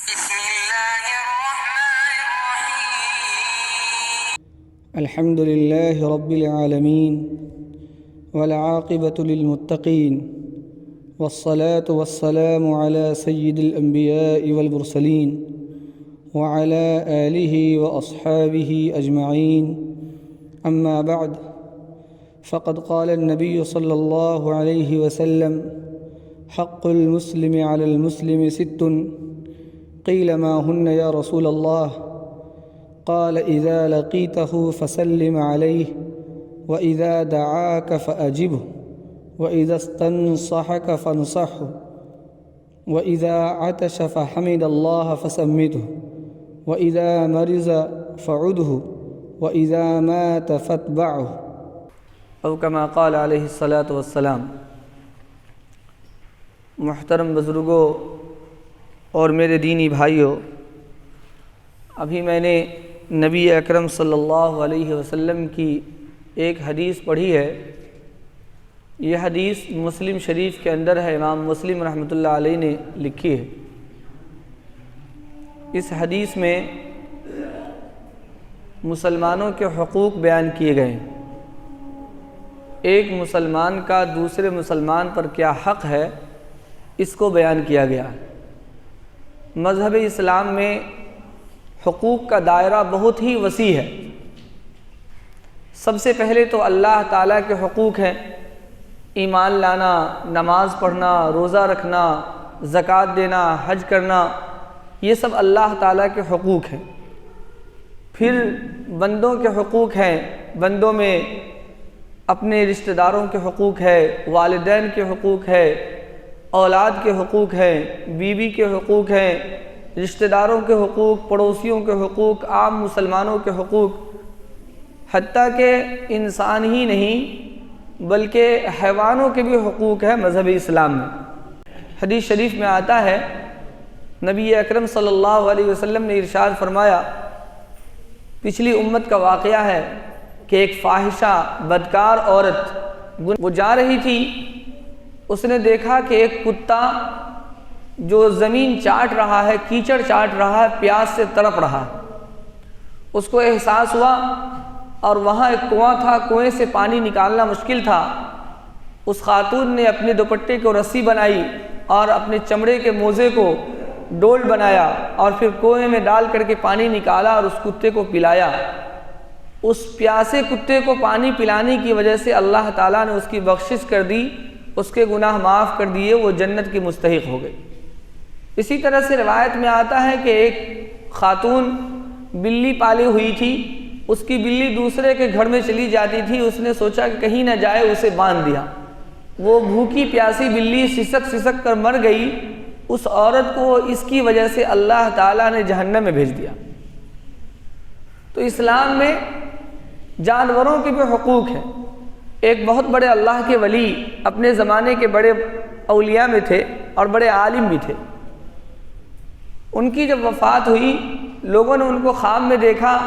بسم الله الرحمن الرحيم. الحمد لله رب العالمين والعاقبة للمتقين والصلاة والسلام على سيد الأنبياء والمرسلين وعلى آله وأصحابه أجمعين. أما بعد، فقد قال النبي صلى الله عليه وسلم: حق المسلم على المسلم 6. قيل ما هن يا رسول الله؟ قال: إذا لقيته فسلم عليه، وإذا دعاك فأجبه، وإذا استنصحك فانصحه، وإذا عطش فحمد الله فسمته، وإذا مرض فعده، وإذا مات فاتبعه، او كما قال علیہ الصلاۃ والسلام۔ محترم بزرگوں اور میرے دینی بھائیوں، ابھی میں نے نبی اکرم صلی اللہ علیہ وسلم کی ایک حدیث پڑھی ہے۔ یہ حدیث مسلم شریف کے اندر ہے، امام مسلم رحمۃ اللہ علیہ نے لکھی ہے۔ اس حدیث میں مسلمانوں کے حقوق بیان کیے گئے ہیں۔ ایک مسلمان کا دوسرے مسلمان پر کیا حق ہے، اس کو بیان کیا گیا ہے۔ مذہب اسلام میں حقوق کا دائرہ بہت ہی وسیع ہے۔ سب سے پہلے تو اللہ تعالیٰ کے حقوق ہیں، ایمان لانا، نماز پڑھنا، روزہ رکھنا، زکوٰۃ دینا، حج کرنا، یہ سب اللہ تعالیٰ کے حقوق ہیں۔ پھر بندوں کے حقوق ہیں، بندوں میں اپنے رشتہ داروں کے حقوق ہے، والدین کے حقوق ہے، اولاد کے حقوق ہیں، بیوی کے حقوق ہیں، رشتہ داروں کے حقوق، پڑوسیوں کے حقوق، عام مسلمانوں کے حقوق، حتیٰ کہ انسان ہی نہیں بلکہ حیوانوں کے بھی حقوق ہیں مذہب اسلام میں۔ حدیث شریف میں آتا ہے، نبی اکرم صلی اللہ علیہ وسلم نے ارشاد فرمایا، پچھلی امت کا واقعہ ہے کہ ایک فاحشہ بدکار عورت وہ جا رہی تھی، اس نے دیکھا کہ ایک کتا جو زمین چاٹ رہا ہے، کیچڑ چاٹ رہا ہے، پیاس سے تڑپ رہا ہے۔ اس کو احساس ہوا، اور وہاں ایک کنواں تھا، کنویں سے پانی نکالنا مشکل تھا۔ اس خاتون نے اپنے دوپٹے کو رسی بنائی اور اپنے چمڑے کے موزے کو ڈول بنایا اور پھر کنویں میں ڈال کر کے پانی نکالا اور اس کتے کو پلایا۔ اس پیاسے کتے کو پانی پلانے کی وجہ سے اللہ تعالیٰ نے اس کی بخشش کر دی، اس کے گناہ معاف کر دیے، وہ جنت کی مستحق ہو گئی۔ اسی طرح سے روایت میں آتا ہے کہ ایک خاتون بلی پالی ہوئی تھی، اس کی بلی دوسرے کے گھر میں چلی جاتی تھی، اس نے سوچا کہ کہیں نہ جائے، اسے باندھ دیا۔ وہ بھوکی پیاسی بلی سسک سسک کر مر گئی۔ اس عورت کو اس کی وجہ سے اللہ تعالیٰ نے جہنم میں بھیج دیا۔ تو اسلام میں جانوروں کے بھی حقوق ہیں۔ ایک بہت بڑے اللہ کے ولی اپنے زمانے کے بڑے اولیاء میں تھے اور بڑے عالم بھی تھے۔ ان کی جب وفات ہوئی، لوگوں نے ان کو خواب میں دیکھا۔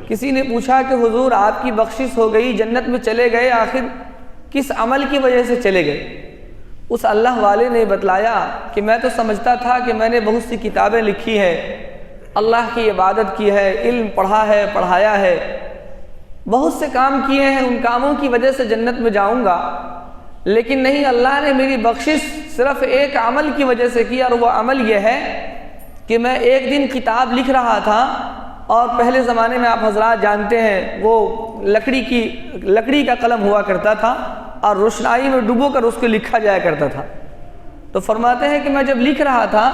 کسی نے پوچھا کہ حضور آپ کی بخشش ہو گئی، جنت میں چلے گئے، آخر کس عمل کی وجہ سے چلے گئے؟ اس اللہ والے نے بتلایا کہ میں تو سمجھتا تھا کہ میں نے بہت سی کتابیں لکھی ہیں، اللہ کی عبادت کی ہے، علم پڑھا ہے، پڑھایا ہے، بہت سے کام کیے ہیں، ان کاموں کی وجہ سے جنت میں جاؤں گا، لیکن نہیں، اللہ نے میری بخشش صرف ایک عمل کی وجہ سے کی، اور وہ عمل یہ ہے کہ میں ایک دن کتاب لکھ رہا تھا، اور پہلے زمانے میں آپ حضرات جانتے ہیں وہ لکڑی کا قلم ہوا کرتا تھا اور روشنائی میں ڈبو کر اس کو لکھا جایا کرتا تھا۔ تو فرماتے ہیں کہ میں جب لکھ رہا تھا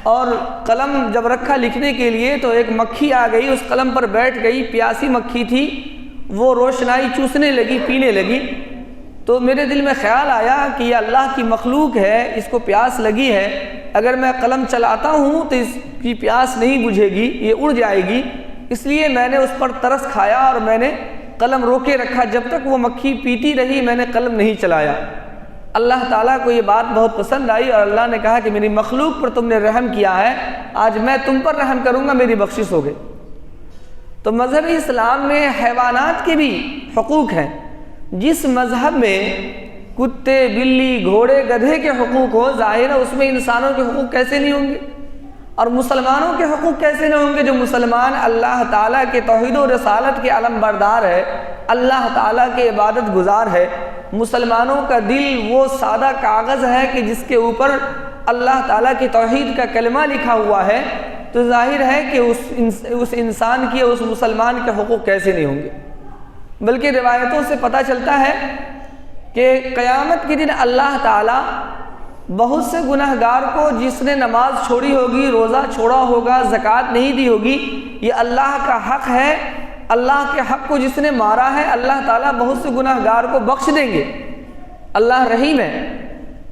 اور قلم جب رکھا لکھنے کے لیے، تو ایک مکھی آ گئی، اس قلم پر بیٹھ گئی، پیاسی مکھی تھی، وہ روشنائی چوسنے لگی، پینے لگی۔ تو میرے دل میں خیال آیا کہ یہ اللہ کی مخلوق ہے، اس کو پیاس لگی ہے، اگر میں قلم چلاتا ہوں تو اس کی پیاس نہیں بجھے گی، یہ اڑ جائے گی، اس لیے میں نے اس پر ترس کھایا اور میں نے قلم روکے رکھا، جب تک وہ مکھی پیتی رہی میں نے قلم نہیں چلایا۔ اللہ تعالیٰ کو یہ بات بہت پسند آئی اور اللہ نے کہا کہ میری مخلوق پر تم نے رحم کیا ہے، آج میں تم پر رحم کروں گا، میری بخشش ہو گئی۔ تو مذہب اسلام میں حیوانات کے بھی حقوق ہیں۔ جس مذہب میں کتے، بلی، گھوڑے، گدھے کے حقوق ہو، ظاہر ہے اس میں انسانوں کے حقوق کیسے نہیں ہوں گے؟ اور مسلمانوں کے حقوق کیسے نہ ہوں گے؟ جو مسلمان اللہ تعالیٰ کے توحید و رسالت کے علم بردار ہے، اللہ تعالیٰ کے عبادت گزار ہے۔ مسلمانوں کا دل وہ سادہ کاغذ ہے کہ جس کے اوپر اللہ تعالیٰ کی توحید کا کلمہ لکھا ہوا ہے، تو ظاہر ہے کہ اس انسان کی، اس مسلمان کے حقوق کیسے نہیں ہوں گے؟ بلکہ روایتوں سے پتہ چلتا ہے کہ قیامت کے دن اللہ تعالیٰ بہت سے گنہگار کو، جس نے نماز چھوڑی ہوگی، روزہ چھوڑا ہوگا، زکوٰۃ نہیں دی ہوگی، یہ اللہ کا حق ہے، اللہ کے حق کو جس نے مارا ہے، اللہ تعالیٰ بہت سے گنہگار کو بخش دیں گے، اللہ رحیم ہے۔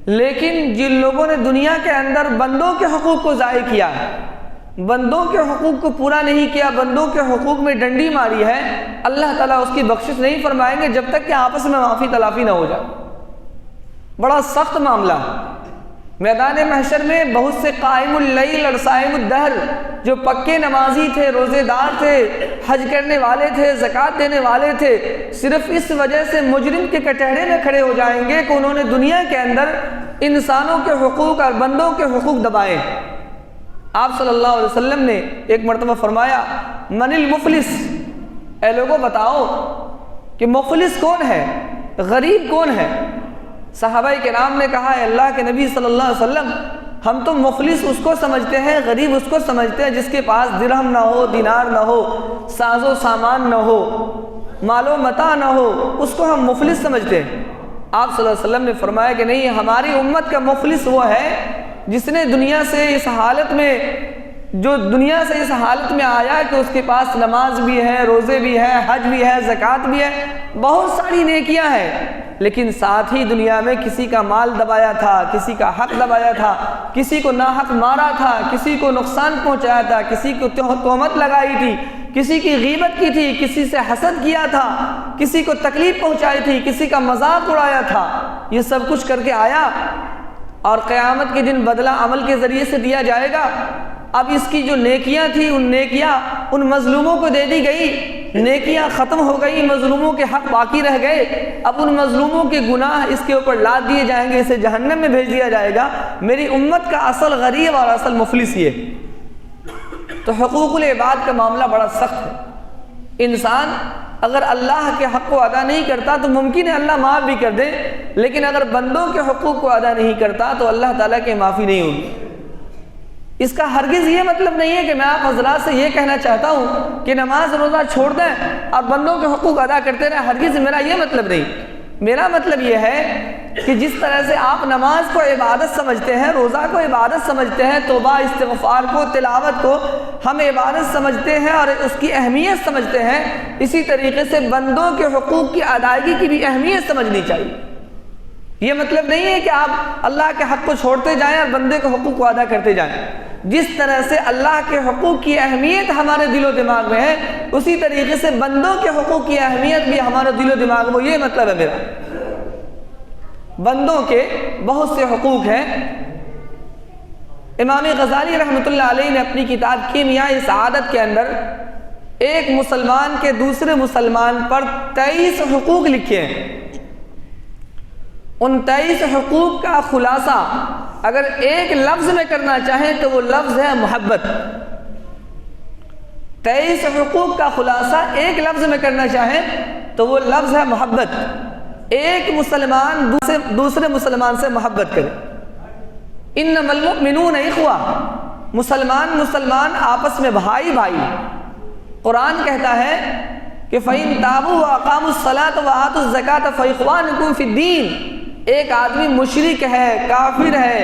لیکن جن لوگوں نے دنیا کے اندر بندوں کے حقوق کو ضائع کیا ہے، بندوں کے حقوق کو پورا نہیں کیا، بندوں کے حقوق میں ڈنڈی ماری ہے، اللہ تعالیٰ اس کی بخشش نہیں فرمائیں گے جب تک کہ آپس میں معافی تلافی نہ ہو جائے۔ بڑا سخت معاملہ ہے۔ میدان محشر میں بہت سے قائم اللیل اور صائم الدہر، جو پکے نمازی تھے، روزے دار تھے، حج کرنے والے تھے، زکوٰۃ دینے والے تھے، صرف اس وجہ سے مجرم کے کٹہرے میں کھڑے ہو جائیں گے کہ انہوں نے دنیا کے اندر انسانوں کے حقوق اور بندوں کے حقوق دبائے۔ آپ صلی اللہ علیہ وسلم نے ایک مرتبہ فرمایا، من المفلس، اے لوگوں بتاؤ کہ مفلس کون ہے، غریب کون ہے؟ صحابہ کرام نے کہا، اے اللہ کے نبی صلی اللہ علیہ وسلم، ہم تو مفلس اس کو سمجھتے ہیں، غریب اس کو سمجھتے ہیں جس کے پاس درہم نہ ہو، دینار نہ ہو، ساز و سامان نہ ہو، مال و متاع نہ ہو، اس کو ہم مفلس سمجھتے ہیں۔ آپ صلی اللہ علیہ وسلم نے فرمایا کہ نہیں، ہماری امت کا مفلس وہ ہے جس نے دنیا سے اس حالت میں، جو دنیا سے اس حالت میں آیا کہ اس کے پاس نماز بھی ہے، روزے بھی ہے، حج بھی ہے، زکوٰۃ بھی ہے، بہت ساری نیکیاں ہیں، لیکن ساتھ ہی دنیا میں کسی کا مال دبایا تھا، کسی کا حق دبایا تھا، کسی کو ناحق مارا تھا، کسی کو نقصان پہنچایا تھا، کسی کو تہمت لگائی تھی، کسی کی غیبت کی تھی، کسی سے حسد کیا تھا، کسی کو تکلیف پہنچائی تھی، کسی کا مذاق اڑایا تھا، یہ سب کچھ کر کے آیا، اور قیامت کے دن بدلہ عمل کے ذریعے سے دیا جائے گا۔ اب اس کی جو نیکیاں تھیں، ان نیکیاں ان مظلوموں کو دے دی گئی، نیکیاں ختم ہو گئی، مظلوموں کے حق باقی رہ گئے، اب ان مظلوموں کے گناہ اس کے اوپر لاد دیے جائیں گے، اسے جہنم میں بھیج دیا جائے گا۔ میری امت کا اصل غریب اور اصل مفلس یہ۔ تو حقوق العباد کا معاملہ بڑا سخت ہے۔ انسان اگر اللہ کے حق کو ادا نہیں کرتا تو ممکن ہے اللہ معاف بھی کر دے، لیکن اگر بندوں کے حقوق کو ادا نہیں کرتا تو اللہ تعالیٰ کی معافی نہیں ہوگی۔ اس کا ہرگز یہ مطلب نہیں ہے کہ میں آپ حضرات سے یہ کہنا چاہتا ہوں کہ نماز روزہ چھوڑ دیں اور بندوں کے حقوق ادا کرتے رہیں، ہرگز میرا یہ مطلب نہیں۔ میرا مطلب یہ ہے کہ جس طرح سے آپ نماز کو عبادت سمجھتے ہیں، روزہ کو عبادت سمجھتے ہیں، توبہ استغفار کو، تلاوت کو ہم عبادت سمجھتے ہیں اور اس کی اہمیت سمجھتے ہیں، اسی طریقے سے بندوں کے حقوق کی ادائیگی کی بھی اہمیت سمجھنی چاہیے۔ یہ مطلب نہیں ہے کہ آپ اللہ کے حق کو چھوڑتے جائیں اور بندے کے حقوق کو ادا کرتے جائیں۔ جس طرح سے اللہ کے حقوق کی اہمیت ہمارے دل و دماغ میں ہے، اسی طریقے سے بندوں کے حقوق کی اہمیت بھی ہمارے دل و دماغ میں، یہ مطلب ہے میرا۔ بندوں کے بہت سے حقوق ہیں۔ امام غزالی رحمۃ اللہ علیہ نے اپنی کتاب کیمیاء سعادت کے اندر ایک مسلمان کے دوسرے مسلمان پر 23 حقوق لکھے ہیں۔ ان 23 حقوق کا خلاصہ اگر ایک لفظ میں کرنا چاہیں تو وہ لفظ ہے محبت۔ 23 حقوق کا خلاصہ ایک لفظ میں کرنا چاہیں تو وہ لفظ ہے محبت۔ ایک مسلمان دوسرے مسلمان سے محبت کرے۔ انما المؤمنون اخوہ، مسلمان آپس میں بھائی بھائی۔ قرآن کہتا ہے کہ فَإِن تَابُوا وَأَقَامُوا الصَّلَاةَ وَآتُوا الزَّكَاةَ فَإِخْوَانُكُمْ فِي الدِّينِ۔ ایک آدمی مشرک ہے، کافر ہے،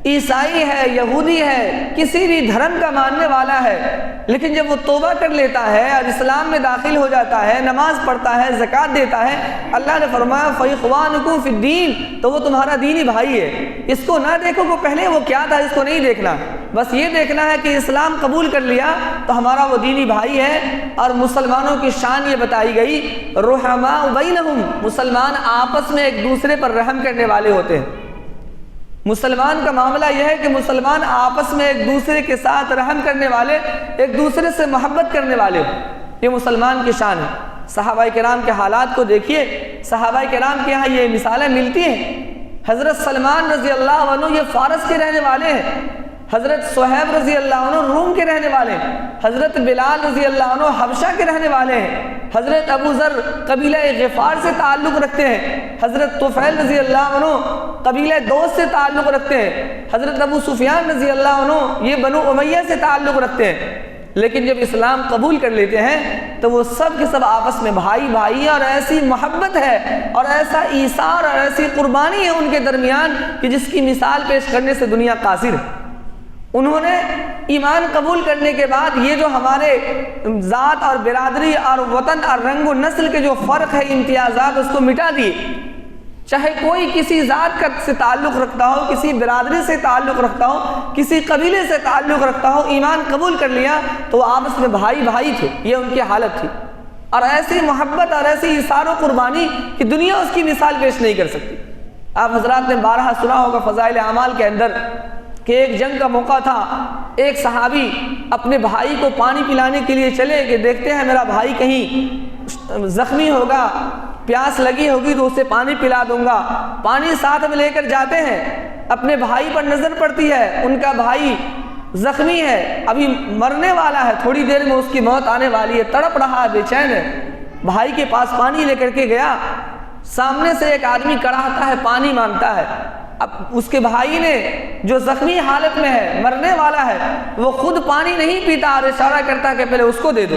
عیسائی ہے، یہودی ہے، کسی بھی دھرم کا ماننے والا ہے، لیکن جب وہ توبہ کر لیتا ہے اور اسلام میں داخل ہو جاتا ہے، نماز پڑھتا ہے، زکوٰۃ دیتا ہے، اللہ نے فرمایا فَإِخْوَانُكُمْ فِي الدِّينِ، تو وہ تمہارا دینی بھائی ہے۔ اس کو نہ دیکھو کہ پہلے وہ کیا تھا، اس کو نہیں دیکھنا، بس یہ دیکھنا ہے کہ اسلام قبول کر لیا تو ہمارا وہ دینی بھائی ہے۔ اور مسلمانوں کی شان یہ بتائی گئی، رحماء بینہم، مسلمان آپس میں ایک دوسرے پر رحم کرنے والے ہوتے ہیں۔ مسلمان کا معاملہ یہ ہے کہ مسلمان آپس میں ایک دوسرے کے ساتھ رحم کرنے والے، ایک دوسرے سے محبت کرنے والے ہوں، یہ مسلمان کی شان ہے۔ صحابہ کرام کے حالات کو دیکھیے، صحابہ کرام کے ہاں یہ مثالیں ملتی ہیں۔ حضرت سلمان رضی اللہ عنہ یہ فارس کے رہنے والے ہیں، حضرت صہیب رضی اللہ عنہ روم کے رہنے والے ہیں، حضرت بلال رضی اللہ عنہ حبشہ کے رہنے والے ہیں، حضرت ابو ذر قبیلہ غفار سے تعلق رکھتے ہیں، حضرت طفیل رضی اللہ عنہ قبیلہ دوس سے تعلق رکھتے ہیں، حضرت ابو سفیان رضی اللہ عنہ یہ بنو امیہ سے تعلق رکھتے ہیں، لیکن جب اسلام قبول کر لیتے ہیں تو وہ سب کے سب آپس میں بھائی بھائی ہیں، اور ایسی محبت ہے اور ایسا ایثار اور ایسی قربانی ہے ان کے درمیان کہ جس کی مثال پیش کرنے سے دنیا قاصر ہے۔ انہوں نے ایمان قبول کرنے کے بعد یہ جو ہمارے ذات اور برادری اور وطن اور رنگ و نسل کے جو فرق ہے، امتیازات، اس کو مٹا دیے۔ چاہے کوئی کسی ذات سے تعلق رکھتا ہو، کسی برادری سے تعلق رکھتا ہو، کسی قبیلے سے تعلق رکھتا ہو، ایمان قبول کر لیا تو وہ آپس میں بھائی بھائی تھے، یہ ان کی حالت تھی، اور ایسی محبت اور ایسی ایثار و قربانی کہ دنیا اس کی مثال پیش نہیں کر سکتی۔ آپ حضرات نے بارہا سنا ہوگا فضائل اعمال کے اندر کہ ایک جنگ کا موقع تھا، ایک صحابی اپنے بھائی کو پانی پلانے کے لیے چلے کہ دیکھتے ہیں میرا بھائی کہیں زخمی ہوگا، پیاس لگی ہوگی تو اسے پانی پلا دوں گا۔ پانی ساتھ میں لے کر جاتے ہیں، اپنے بھائی پر نظر پڑتی ہے، ان کا بھائی زخمی ہے، ابھی مرنے والا ہے، تھوڑی دیر میں اس کی موت آنے والی ہے، تڑپ رہا ہے، بے چین ہے۔ بھائی کے پاس پانی لے کر کے گیا، سامنے سے ایک آدمی کڑا آتا ہے، پانی مانگتا ہے۔ اب اس کے بھائی نے جو زخمی حالت میں ہے، مرنے والا ہے، وہ خود پانی نہیں پیتا اور اشارہ کرتا ہے کہ پہلے اس کو دے دو۔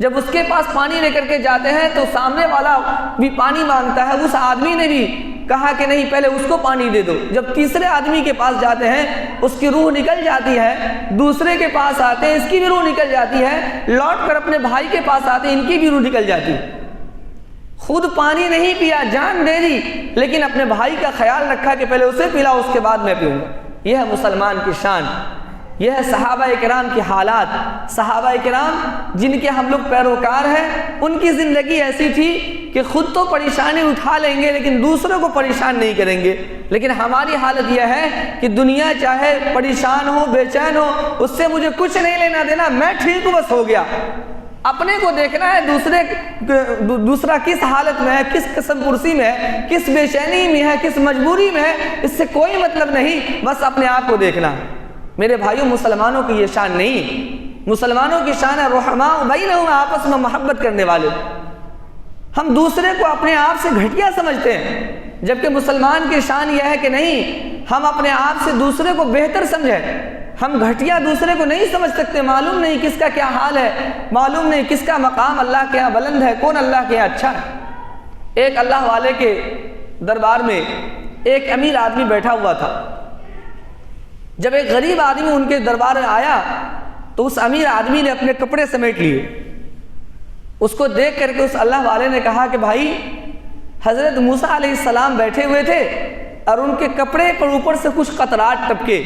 جب اس کے پاس پانی لے کر کے جاتے ہیں تو سامنے والا بھی پانی مانگتا ہے، اس آدمی نے بھی کہا کہ نہیں پہلے اس کو پانی دے دو۔ جب تیسرے آدمی کے پاس جاتے ہیں اس کی روح نکل جاتی ہے، دوسرے کے پاس آتے ہیں اس کی بھی روح نکل جاتی ہے، لوٹ کر اپنے بھائی کے پاس آتے ہیں ان کی بھی روح نکل جاتی ہے۔ خود پانی نہیں پیا، جان دے دی، لیکن اپنے بھائی کا خیال رکھا کہ پہلے اسے پلاؤ اس کے بعد میں پیوں گا۔ یہ ہے مسلمان کی شان، یہ ہے صحابہ کرام کی حالات۔ صحابہ کرام جن کے ہم لوگ پیروکار ہیں، ان کی زندگی ایسی تھی کہ خود تو پریشانی اٹھا لیں گے لیکن دوسروں کو پریشان نہیں کریں گے۔ لیکن ہماری حالت یہ ہے کہ دنیا چاہے پریشان ہو، بے چین ہو، اس سے مجھے کچھ نہیں لینا دینا، میں ٹھیک ہوں بس ہو گیا۔ اپنے کو دیکھنا ہے دوسرا کس حالت میں ہے، کس قسم پرسی میں ہے، کس بے چینی میں ہے، کس مجبوری میں ہے، اس سے کوئی مطلب نہیں، بس اپنے آپ کو دیکھنا ہے۔ میرے بھائیوں، مسلمانوں کی یہ شان نہیں، مسلمانوں کی شان ہے رحماء بینہم، آپس میں محبت کرنے والے۔ ہم دوسرے کو اپنے آپ سے گھٹیا سمجھتے ہیں، جبکہ مسلمان کی شان یہ ہے کہ نہیں، ہم اپنے آپ سے دوسرے کو بہتر سمجھیں۔ ہم گھٹیا دوسرے کو نہیں سمجھ سکتے، معلوم نہیں کس کا کیا حال ہے، معلوم نہیں کس کا مقام اللہ کے یہاں بلند ہے، کون اللہ کے یہاں اچھا ہے۔ ایک اللہ والے کے دربار میں ایک امیر آدمی بیٹھا ہوا تھا۔ جب ایک غریب آدمی ان کے دربار میں آیا تو اس امیر آدمی نے اپنے کپڑے سمیٹ لیے۔ اس کو دیکھ کر کے اس اللہ والے نے کہا کہ بھائی، حضرت موسیٰ علیہ السلام بیٹھے ہوئے تھے اور ان کے کپڑے پر اوپر سے کچھ قطرات ٹپکے۔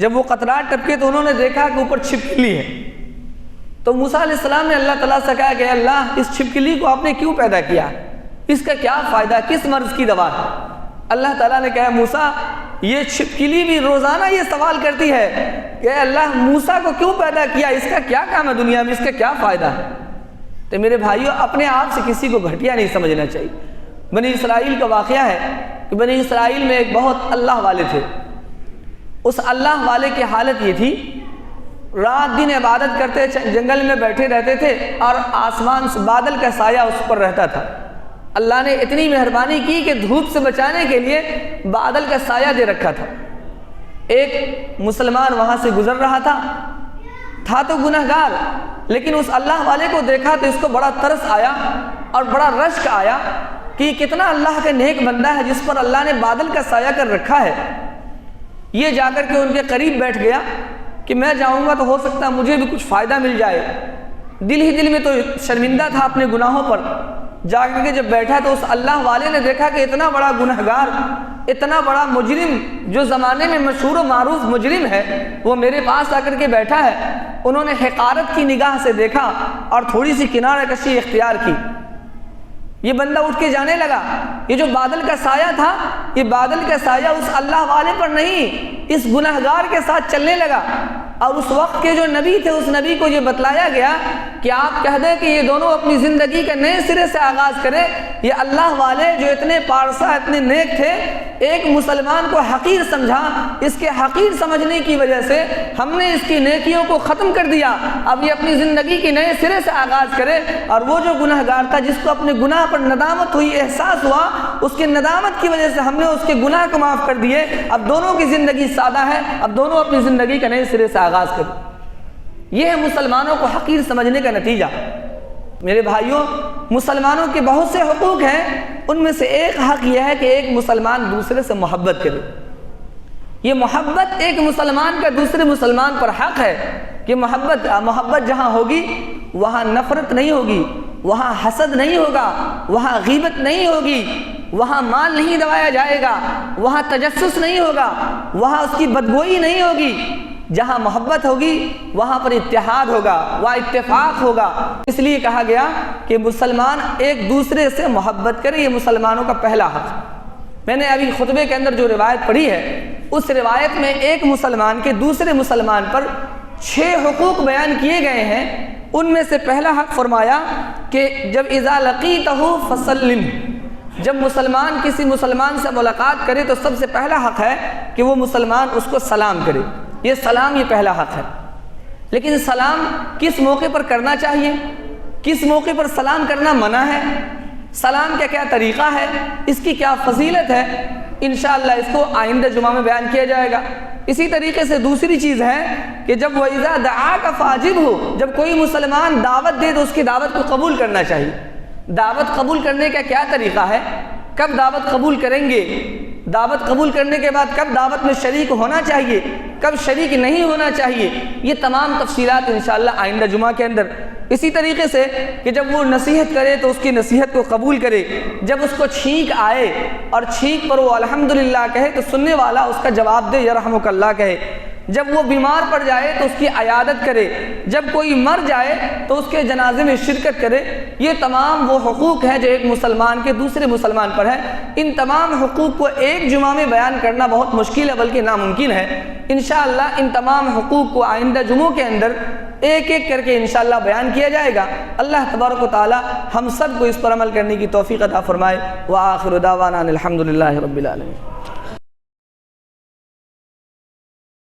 جب وہ قطرات ٹپکے تو انہوں نے دیکھا کہ اوپر چھپکلی ہے۔ تو موسیٰ علیہ السلام نے اللہ تعالیٰ سے کہا کہ اللہ، اس چھپکلی کو آپ نے کیوں پیدا کیا؟ اس کا کیا فائدہ، کس مرض کی دوا ہے؟ اللہ تعالیٰ نے کہا موسیٰ، یہ چھپکلی بھی روزانہ یہ سوال کرتی ہے کہ اللہ، موسیٰ کو کیوں پیدا کیا، اس کا کیا کام ہے دنیا میں، اس کا کیا فائدہ ہے؟ تو میرے بھائیوں، اپنے آپ سے کسی کو گھٹیا نہیں سمجھنا چاہیے۔ بنی اسرائیل کا واقعہ ہے کہ بنی اسرائیل میں ایک بہت اللہ والے تھے۔ اس اللہ والے کی حالت یہ تھی، رات دن عبادت کرتے، جنگل میں بیٹھے رہتے تھے اور آسمان سے بادل کا سایہ اس پر رہتا تھا۔ اللہ نے اتنی مہربانی کی کہ دھوپ سے بچانے کے لیے بادل کا سایہ دے رکھا تھا۔ ایک مسلمان وہاں سے گزر رہا تھا تو گنہگار، لیکن اس اللہ والے کو دیکھا تو اس کو بڑا ترس آیا اور بڑا رشک آیا کہ یہ کتنا اللہ کا نیک بندہ ہے جس پر اللہ نے بادل کا سایہ کر رکھا ہے۔ یہ جا کر کے ان کے قریب بیٹھ گیا کہ میں جاؤں گا تو ہو سکتا ہے مجھے بھی کچھ فائدہ مل جائے۔ دل ہی دل میں تو شرمندہ تھا اپنے گناہوں پر۔ جا کر کے جب بیٹھا تو اس اللہ والے نے دیکھا کہ اتنا بڑا گنہگار، اتنا بڑا مجرم، جو زمانے میں مشہور و معروف مجرم ہے، وہ میرے پاس آ کر کے بیٹھا ہے۔ انہوں نے حقارت کی نگاہ سے دیکھا اور تھوڑی سی کنارہ کشی اختیار کی۔ یہ بندہ اٹھ کے جانے لگا۔ یہ جو بادل کا سایہ تھا، یہ بادل کا سایہ اس اللہ والے پر نہیں، اس گنہگار کے ساتھ چلنے لگا۔ اور اس وقت کے جو نبی تھے اس نبی کو یہ بتلایا گیا کہ آپ کہہ دیں کہ یہ دونوں اپنی زندگی کا نئے سرے سے آغاز کریں۔ یہ اللہ والے جو اتنے پارسا اتنے نیک تھے، ایک مسلمان کو حقیر سمجھا، اس کے حقیر سمجھنے کی وجہ سے ہم نے اس کی نیکیوں کو ختم کر دیا، اب یہ اپنی زندگی کی نئے سرے سے آغاز کرے۔ اور وہ جو گناہ گار تھا، جس کو اپنے گناہ پر ندامت ہوئی، احساس ہوا، اس کے ندامت کی وجہ سے ہم نے اس کے گناہ کو معاف کر دیے، اب دونوں کی زندگی سادہ ہے، اب دونوں اپنی زندگی کا نئے سرے سے آغاز کریں۔ یہ ہے مسلمانوں کو حقیر سمجھنے کا نتیجہ۔ میرے بھائیوں، مسلمانوں کے بہت سے حقوق ہیں، ان میں سے ایک حق یہ ہے کہ ایک مسلمان دوسرے سے محبت کرے۔ یہ محبت ایک مسلمان کا دوسرے مسلمان پر حق ہے کہ محبت جہاں ہوگی وہاں نفرت نہیں ہوگی، وہاں حسد نہیں ہوگا، وہاں غیبت نہیں ہوگی، وہاں مال نہیں دبایا جائے گا، وہاں تجسس نہیں ہوگا، وہاں اس کی بدگوئی نہیں ہوگی۔ جہاں محبت ہوگی وہاں پر اتحاد ہوگا، وہاں اتفاق ہوگا۔ اس لیے کہا گیا کہ مسلمان ایک دوسرے سے محبت کرے، یہ مسلمانوں کا پہلا حق۔ میں نے ابھی خطبے کے اندر جو روایت پڑھی ہے، اس روایت میں ایک مسلمان کے دوسرے مسلمان پر 6 حقوق بیان کیے گئے ہیں۔ ان میں سے پہلا حق فرمایا کہ جب اذا لقیتہ فسلم، جب مسلمان کسی مسلمان سے ملاقات کرے تو سب سے پہلا حق ہے کہ وہ مسلمان اس کو سلام کرے۔ یہ سلام، یہ پہلا حق ہے۔ لیکن سلام کس موقع پر کرنا چاہیے؟ کس موقع پر سلام کرنا منع ہے؟ سلام کا کیا طریقہ ہے؟ اس کی کیا فضیلت ہے؟ انشاءاللہ اس کو آئندہ جمعہ میں بیان کیا جائے گا۔ اسی طریقے سے دوسری چیز ہے کہ جب وَإِذَا دَعَاكَ فَأَجِبْهُ، جب کوئی مسلمان دعوت دے تو اس کی دعوت کو قبول کرنا چاہیے۔ دعوت قبول کرنے کا کیا طریقہ ہے؟ کب دعوت قبول کریں گے؟ دعوت قبول کرنے کے بعد کب دعوت میں شریک ہونا چاہیے، کب شریک نہیں ہونا چاہیے، یہ تمام تفصیلات انشاءاللہ آئندہ جمعہ کے اندر۔ اسی طریقے سے کہ جب وہ نصیحت کرے تو اس کی نصیحت کو قبول کرے، جب اس کو چھینک آئے اور چھینک پر وہ الحمدللہ کہے تو سننے والا اس کا جواب دے یرحمک اللہ کہے، جب وہ بیمار پڑ جائے تو اس کی عیادت کرے، جب کوئی مر جائے تو اس کے جنازے میں شرکت کرے۔ یہ تمام وہ حقوق ہیں جو ایک مسلمان کے دوسرے مسلمان پر ہے۔ ان تمام حقوق کو ایک جمعہ میں بیان کرنا بہت مشکل ہے، بلکہ ناممکن ہے۔ انشاءاللہ ان تمام حقوق کو آئندہ جمعوں کے اندر ایک ایک کر کے انشاءاللہ بیان کیا جائے گا۔ اللہ تبارک و تعالی ہم سب کو اس پر عمل کرنے کی توفیق عطا فرمائے۔ وآخر دعوانا الحمدللہ رب العالمین۔